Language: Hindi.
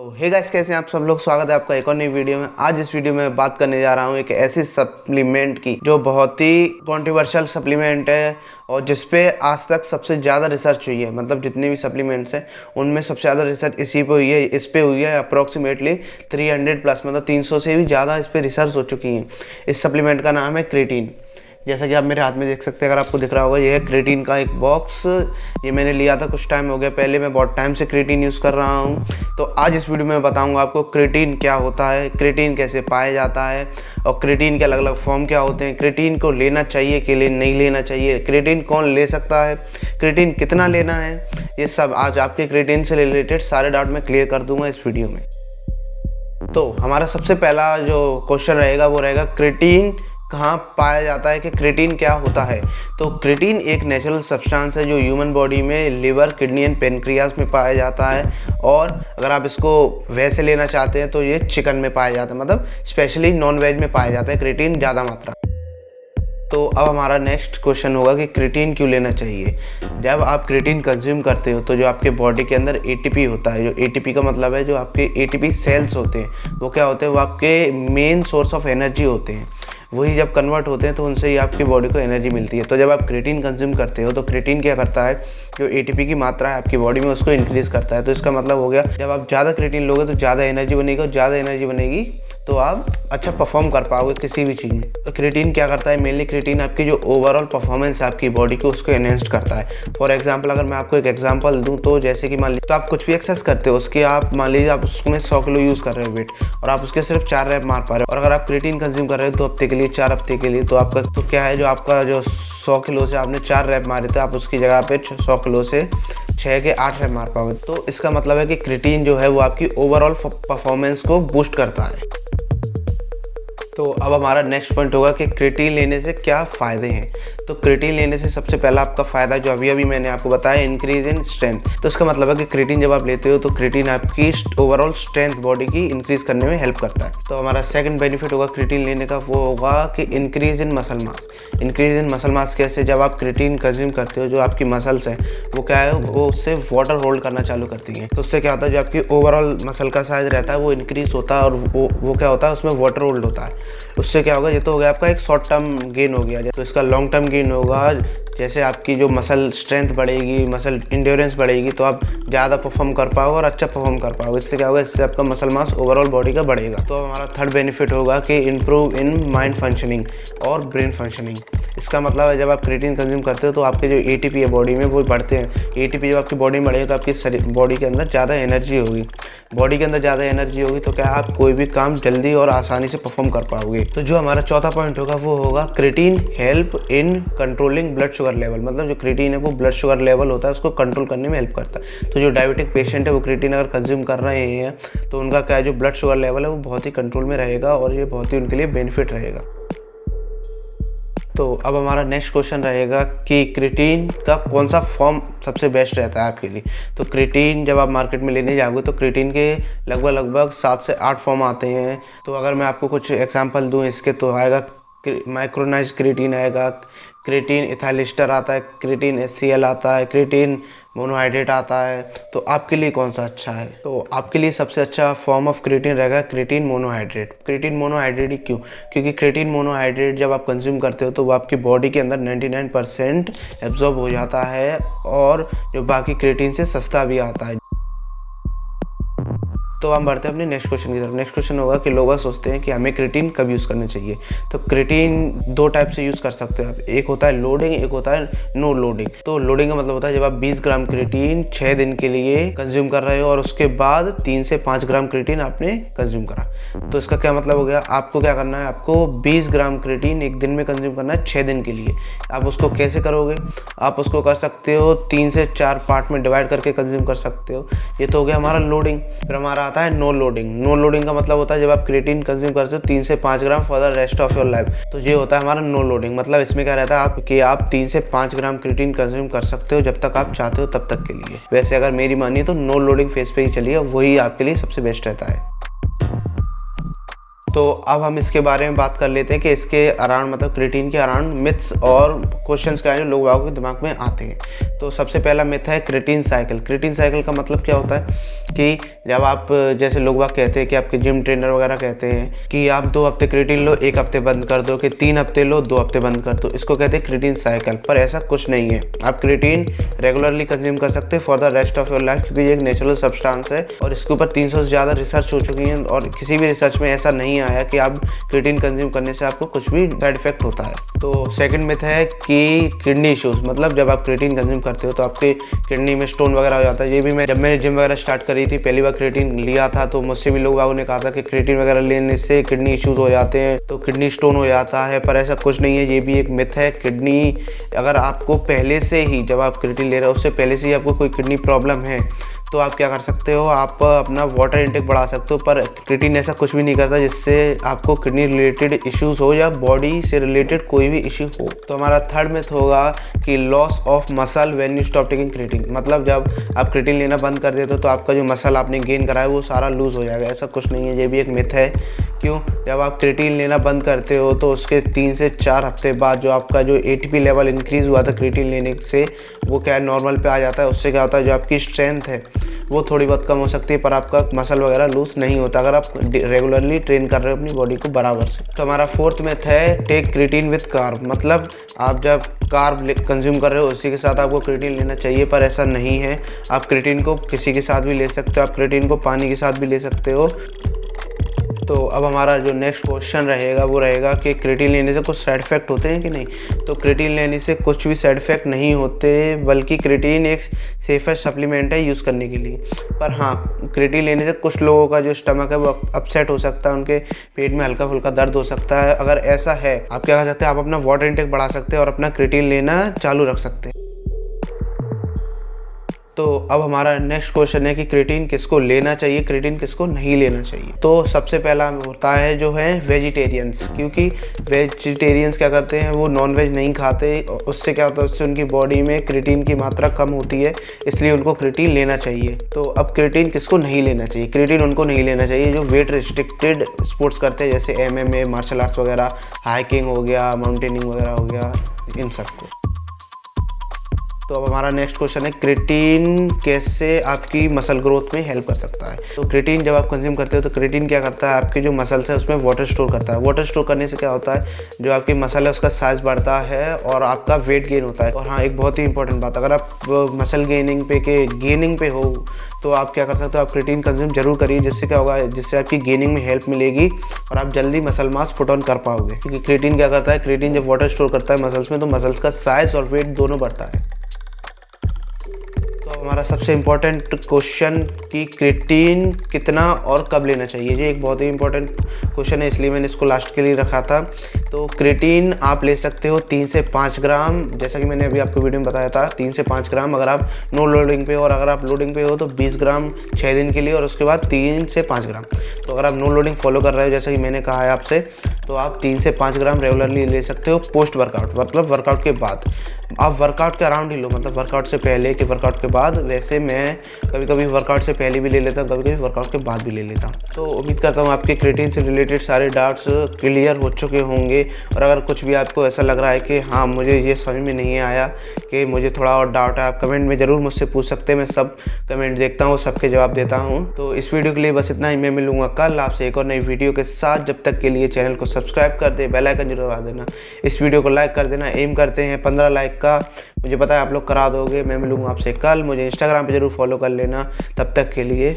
तो हे गाइस, कैसे हैं आप सब लोग। स्वागत है आपका एक और नई वीडियो में। आज इस वीडियो में बात करने जा रहा हूँ एक ऐसी सप्लीमेंट की जो बहुत ही कंट्रोवर्शियल सप्लीमेंट है और जिस पे आज तक सबसे ज़्यादा रिसर्च हुई है। मतलब जितने भी सप्लीमेंट्स हैं उनमें सबसे ज़्यादा रिसर्च इसी पे हुई है। इस पे हुई है अप्रॉक्सीमेटली 300 प्लस, मतलब 300 से भी ज़्यादा इस पे रिसर्च हो चुकी है। इस सप्लीमेंट का नाम है क्रेटीन। जैसा कि आप मेरे हाथ में देख सकते हैं, अगर आपको दिख रहा होगा, ये है क्रेटीन का एक बॉक्स। ये मैंने लिया था कुछ टाइम हो गया पहले। मैं बहुत टाइम से क्रेटीन यूज़ कर रहा हूँ। तो आज इस वीडियो में बताऊँगा आपको क्रेटीन क्या होता है, क्रेटीन कैसे पाया जाता है और क्रेटीन के अलग अलग फॉर्म क्या होते हैं, क्रेटीन को लेना चाहिए कि नहीं लेना चाहिए, क्रेटीन कौन ले सकता है, क्रेटीन कितना लेना है। ये सब आज आपके क्रेटीन से रिलेटेड सारे डाउट मैं क्लियर कर दूंगा इस वीडियो में। तो हमारा सबसे पहला जो क्वेश्चन रहेगा वो रहेगा क्रेटीन कहाँ पाया जाता है, कि क्रेटीन क्या होता है। तो क्रेटीन एक नेचुरल सब्सटेंस है जो ह्यूमन बॉडी में लिवर, किडनी एंड पेनक्रियाज में पाया जाता है। और अगर आप इसको वैसे लेना चाहते हैं तो ये चिकन में पाया जाता है, मतलब स्पेशली नॉन वेज में पाया जाता है क्रेटीन ज़्यादा मात्रा। तो अब हमारा नेक्स्ट क्वेश्चन होगा कि क्रेटीन क्यों लेना चाहिए। जब आप क्रेटीन कंज्यूम करते हो तो जो आपके बॉडी के अंदर एटीपी होता है, जो एटीपी का मतलब है जो आपके एटीपी सेल्स होते हैं, वो क्या होते हैं, वो आपके मेन सोर्स ऑफ एनर्जी होते हैं। वही जब कन्वर्ट होते हैं तो उनसे ही आपकी बॉडी को एनर्जी मिलती है। तो जब आप क्रेटीन कंज्यूम करते हो तो क्रेटीन क्या करता है, जो एटीपी की मात्रा है आपकी बॉडी में उसको इंक्रीज़ करता है। तो इसका मतलब हो गया, जब आप ज़्यादा क्रेटीन लोगे तो ज़्यादा एनर्जी बनेगी, और ज़्यादा एनर्जी बनेगी तो आप अच्छा परफॉर्म कर पाओगे किसी भी चीज़ में। तो क्रेटीन क्या करता है, मेनली क्रेटीन आपकी जो ओवरऑल परफॉर्मेंस है आपकी बॉडी को उसको एनहेंस करता है। फॉर एग्जांपल अगर मैं आपको एक एग्जांपल दूं तो जैसे कि मान लीजिए, तो आप कुछ भी एक्सरसाइज करते हो, उसकी आप मान लीजिए आप उसमें 100 किलो यूज़ कर रहे हो वेट, और आप उसके सिर्फ 4 रैप मार पा रहे हो। और अगर आप क्रेटीन कंज्यूम कर रहे हो 2 हफ्ते के लिए, 4 हफ्ते के लिए, तो आपका तो क्या है, जो आपका जो 100 किलो से आपने 4 रैप मारे थे, आप उसकी जगह पे 100 किलो से 6 के 8 रैप मार पाओगे। तो इसका मतलब है कि क्रेटीन जो है वो आपकी ओवरऑल परफॉर्मेंस को बूस्ट करता है। तो अब हमारा नेक्स्ट पॉइंट होगा कि क्रेटीन लेने से क्या फ़ायदे हैं। तो क्रेटीन लेने से सबसे पहला आपका फ़ायदा जो अभी मैंने आपको बताया, इंक्रीज इन स्ट्रेंथ। तो इसका मतलब है कि क्रेटीन जब आप लेते हो तो क्रेटीन आपकी ओवरऑल स्ट्रेंथ बॉडी की इंक्रीज़ करने में हेल्प करता है। तो हमारा सेकंड बेनिफिट होगा क्रेटीन लेने का, वो होगा कि increase in muscle mass. Increase in muscle mass कैसे, जब आप क्रेटीन कंज्यूम करते हो जो आपकी मसल्स हैं वो क्या है, वो उससे वाटर होल्ड करना चालू करती हैं। तो उससे क्या होता है, जो आपकी ओवरऑल मसल का साइज रहता है वो इंक्रीज होता है, और वो क्या होता है, उसमें वाटर होल्ड होता है। उससे क्या होगा, ये तो हो गया आपका एक शॉर्ट टर्म गेन हो गया। तो इसका लॉन्ग टर्म गेन होगा, जैसे आपकी जो मसल स्ट्रेंथ बढ़ेगी, मसल इंड्योरेंस बढ़ेगी, तो आप ज़्यादा परफॉर्म कर पाओगे और अच्छा परफॉर्म कर पाओगे। इससे क्या होगा, इससे आपका मसल मास ओवरऑल बॉडी का बढ़ेगा। तो हमारा थर्ड बेनिफिट होगा कि इम्प्रूव इन माइंड फंक्शनिंग और ब्रेन फंक्शनिंग। इसका मतलब है जब आप क्रेटीन कंज्यूम करते हो तो आपके जो एटीपी है बॉडी में वो बढ़ते हैं। एटीपी जब आपकी बॉडी में बढ़ेगा तो आपकी बॉडी के अंदर ज़्यादा एनर्जी होगी। बॉडी के अंदर ज़्यादा एनर्जी होगी तो क्या आप कोई भी काम जल्दी और आसानी से परफॉर्म कर पाओगे। तो जो हमारा चौथा पॉइंट होगा वो होगा creatine help in controlling blood sugar level. मतलब जो क्रेटीन है वो ब्लड शुगर लेवल होता है उसको कंट्रोल करने में हेल्प करता है। तो जो डायबिटिक पेशेंट है वो क्रेटीन अगर कंज्यूम कर रहे हैं तो उनका क्या है, जो ब्लड शुगर लेवल है वो बहुत ही कंट्रोल में रहेगा और ये बहुत ही उनके लिए बेनिफिट रहेगा। तो अब हमारा नेक्स्ट क्वेश्चन रहेगा कि क्रेटीन का कौन सा फॉर्म सबसे बेस्ट रहता है आपके लिए। तो क्रेटीन जब आप मार्केट में लेने जाओगे तो क्रेटीन के लगभग 7 से 8 फॉर्म आते हैं। तो अगर मैं आपको कुछ एग्जांपल दूं इसके, तो आएगा माइक्रोनाइज क्रेटीन आएगा, क्रेटीन इथाइलिस्टर आता है, क्रेटीन HCl आता है, क्रेटीन मोनोहाइड्रेट आता है। तो आपके लिए कौन सा अच्छा है? तो आपके लिए सबसे अच्छा फॉर्म ऑफ क्रेटीन रहेगा क्रेटीन मोनोहाइड्रेट। क्रेटीन मोनोहाइड्रेट ही क्यों? क्योंकि क्रेटीन मोनोहाइड्रेट जब आप कंज्यूम करते हो तो वो आपकी बॉडी के अंदर 99% एब्जॉर्ब हो जाता है और जो बाकी क्रेटीन से सस्ता भी आता है। तो हम बढ़ते हैं अपने नेक्स्ट क्वेश्चन की तरफ। नेक्स्ट क्वेश्चन होगा कि लोग सोचते हैं कि हमें क्रेटीन कब यूज़ करना चाहिए। तो क्रेटीन 2 टाइप से यूज़ कर सकते हो आप। एक होता है लोडिंग, एक होता है नो लोडिंग। तो लोडिंग का मतलब होता है जब आप 20 ग्राम क्रेटीन 6 दिन के लिए कंज्यूम कर रहे हो और उसके बाद 3 से 5 ग्राम क्रेटीन आपने कंज्यूम करा। तो इसका क्या मतलब हो गया, आपको क्या करना है, आपको 20 ग्राम क्रेटीन एक दिन में कंज्यूम करना है 6 दिन के लिए। आप उसको कैसे करोगे, आप उसको कर सकते हो 3 से 4 पार्ट में डिवाइड करके कंज्यूम कर सकते हो। ये तो हो गया हमारा लोडिंग। फिर हमारा आता है नो लोडिंग। नो लोडिंग का मतलब होता है जब आप क्रेटीन कंज्यूम करते हो 3 से 5 gram for the rest of your life. तो ये होता है हमारा नो लोडिंग। मतलब इसमें क्या रहता है कि आप 3 से 5 ग्राम क्रेटीन कंज्यूम कर सकते हो जब तक आप चाहते हो तब तक के लिए। वैसे अगर मेरी मानिए तो नो लोडिंग फेज पे ही चलिए, वही आपके लिए सबसे बेस्ट रहता है। तो अब हम इसके बारे में बात कर लेते हैं कि इसके अराउंड मतलब क्रिएटिन के अराउंड मिथ्स और क्वेश्चंस क्या हैं जो लोगों के दिमाग में आते हैं। तो सबसे पहला मिथ है क्रिएटिन साइकिल। क्रिएटिन साइकिल का मतलब क्या होता है कि जब आप जैसे लोग कहते हैं कि आपके जिम ट्रेनर वगैरह कहते हैं कि आप 2 हफ्ते क्रिएटिन लो, 1 हफ्ते बंद कर दो, कि 3 हफ्ते लो, 2 हफ्ते बंद कर दो, इसको कहते हैं क्रिएटिन साइकिल। पर ऐसा कुछ नहीं है। आप क्रिएटिन रेगुलरली कंज्यूम कर सकते हैं for the rest of your life, क्योंकि ये एक नेचुरल सब्सटेंस है और इसके ऊपर 300 से ज़्यादा रिसर्च हो चुकी है और किसी भी रिसर्च में ऐसा नहीं आया कि आप क्रिएटिन कंज्यूम करने से आपको कुछ भी साइड इफेक्ट होता है। तो सेकंड मिथ है कि किडनी इश्यूज, मतलब जब आप क्रिएटिन कंज्यूम करते हो तो आपके किडनी में स्टोन वगैरह हो जाता है। ये भी जब मैंने जिम वगैरह स्टार्ट करी थी, पहली बार क्रिएटिन लिया था तो मुझसे भी लोगों ने कहा था कि क्रिएटिन वगैरह लेने से किडनी इश्यूज हो जाते हैं, तो किडनी स्टोन हो जाता है। पर ऐसा कुछ नहीं है, ये भी एक मिथ है। किडनी अगर आपको पहले से ही, जब आप क्रिएटिन ले रहे हो उससे पहले से ही आपको कोई किडनी प्रॉब्लम है तो आप क्या कर सकते हो, आप अपना वाटर इंटेक बढ़ा सकते हो। पर क्रिएटिन ऐसा कुछ भी नहीं करता जिससे आपको किडनी रिलेटेड इश्यूज हो या बॉडी से रिलेटेड कोई भी इश्यू हो। तो हमारा थर्ड मिथ होगा कि loss of muscle when you stop taking creatine, मतलब जब आप क्रिएटिन लेना बंद कर देते हो तो आपका जो मसल आपने गेन करा है वो सारा लूज़ हो जाएगा। ऐसा कुछ नहीं है, ये भी एक मिथ है। क्यों? जब आप क्रिएटिन लेना बंद करते हो तो उसके 3 से 4 हफ्ते बाद जो आपका जो एटीपी लेवल इंक्रीज़ हुआ था क्रिएटिन लेने से, वो क्या है नॉर्मल पे आ जाता है। उससे क्या होता है, जो आपकी स्ट्रेंथ है वो थोड़ी बहुत कम हो सकती है पर आपका मसल वगैरह लूज नहीं होता अगर आप रेगुलरली ट्रेन कर रहे हो अपनी बॉडी को बराबर से। तो हमारा फोर्थ मिथ है टेक क्रिएटिन विद कार्ब, मतलब आप जब कार्ब कंज्यूम कर रहे हो उसी के साथ आपको क्रिएटिन लेना चाहिए, पर ऐसा नहीं है। आप क्रिएटिन को किसी के साथ भी ले सकते हो, आप क्रिएटिन को पानी के साथ भी ले सकते हो। तो अब हमारा जो नेक्स्ट क्वेश्चन रहेगा वो रहेगा कि क्रिएटिन लेने से कुछ साइड इफ़ेक्ट होते हैं कि नहीं। तो क्रिएटिन लेने से कुछ भी साइड इफ़ेक्ट नहीं होते, बल्कि क्रिएटिन एक सेफेस्ट सप्लीमेंट है यूज़ करने के लिए। पर हाँ, क्रिएटिन लेने से कुछ लोगों का जो स्टमक है वो अपसेट हो सकता है, उनके पेट में हल्का फुल्का दर्द हो सकता है। अगर ऐसा है, आप क्या कर सकते हैं, आप अपना वाटर इंटेक बढ़ा सकते हैं और अपना क्रिएटिन लेना चालू रख सकते हैं। तो अब हमारा नेक्स्ट क्वेश्चन है कि क्रिएटिन किसको लेना चाहिए, क्रिएटिन किसको नहीं लेना चाहिए। तो सबसे पहला होता है जो है वेजिटेरियंस, क्योंकि वेजिटेरियंस क्या करते हैं, वो नॉन वेज नहीं खाते, उससे क्या होता है, उससे उनकी बॉडी में क्रिएटिन की मात्रा कम होती है, इसलिए उनको क्रिएटिन लेना चाहिए। तो अब क्रिएटिन किसको नहीं लेना चाहिए? क्रिएटिन उनको नहीं लेना चाहिए जो वेट रिस्ट्रिक्टेड स्पोर्ट्स करते हैं, जैसे MMA, मार्शल आर्ट्स वगैरह, हाइकिंग हो गया, माउंटेनिंग वगैरह हो गया, इन सबको। तो अब हमारा नेक्स्ट क्वेश्चन है क्रिएटिन कैसे आपकी मसल ग्रोथ में हेल्प कर सकता है। तो क्रिएटिन जब आप कंज्यूम करते हो तो क्रिएटिन क्या करता है, आपके जो मसल्स है उसमें वाटर स्टोर करता है। वाटर स्टोर करने से क्या होता है, जो आपकी मसल है उसका साइज बढ़ता है और आपका वेट गेन होता है। और हाँ, एक बहुत ही इंपॉर्टेंट बात, अगर आप मसल गेनिंग पे हो तो आप क्या कर सकते हो, आप क्रिएटिन कंज्यूम जरूर करिए, जिससे क्या होगा, जिससे आपकी गेनिंग में हेल्प मिलेगी और आप जल्दी मसल मास पुट ऑन कर पाओगे। क्योंकि क्रिएटिन क्या करता है, क्रिएटिन जब वाटर स्टोर करता है मसल्स में तो मसल्स का साइज और वेट दोनों बढ़ता है। हमारा सबसे इम्पोर्टेंट क्वेश्चन कि क्रिएटिन कितना और कब लेना चाहिए, ये एक बहुत ही इंपॉर्टेंट क्वेश्चन है, इसलिए मैंने इसको लास्ट के लिए रखा था। तो क्रिएटिन आप ले सकते हो 3 से 5 ग्राम, जैसा कि मैंने अभी आपको वीडियो में बताया था, 3 से 5 ग्राम अगर आप नो लोडिंग पे हो, और अगर आप लोडिंग पे हो तो 20 ग्राम 6 दिन के लिए, और उसके बाद 3 से 5 ग्राम। तो अगर आप नो लोडिंग फॉलो कर रहे हो जैसा कि मैंने कहा है आपसे, तो आप 3 से 5 ग्राम रेगुलरली ले सकते हो पोस्ट वर्कआउट, मतलब वर्कआउट के बाद। आप वर्कआउट के अराउंड ही लो, मतलब वर्कआउट से पहले कि वर्कआउट के बाद। वैसे मैं कभी कभी वर्कआउट से पहले भी ले लेता हूँ, कभी कभी वर्कआउट के बाद भी ले लेता हूँ। तो उम्मीद करता हूँ आपके क्रिएटिन से रिलेटेड सारे डाउट्स क्लियर हो चुके होंगे, और अगर कुछ भी आपको ऐसा लग रहा है कि हाँ मुझे ये समझ में नहीं आया, कि मुझे थोड़ा और डाउट है, आप कमेंट में ज़रूर मुझसे पूछ सकते हैं। मैं सब कमेंट देखता हूँ, सबके जवाब देता हूँ। तो इस वीडियो के लिए बस इतना ही। मैं मिलूँगा कल आपसे एक और नई वीडियो के साथ। जब तक के लिए चैनल को सब्सक्राइब कर दे, बेल आइकन जरूर दबा देना, इस वीडियो को लाइक कर देना। एम करते हैं 15 लाइक का, मुझे पता है आप लोग करा दोगे। मैं मिलूँगा आपसे कल, मुझे इंस्टाग्राम पे जरूर फॉलो कर लेना। तब तक के लिए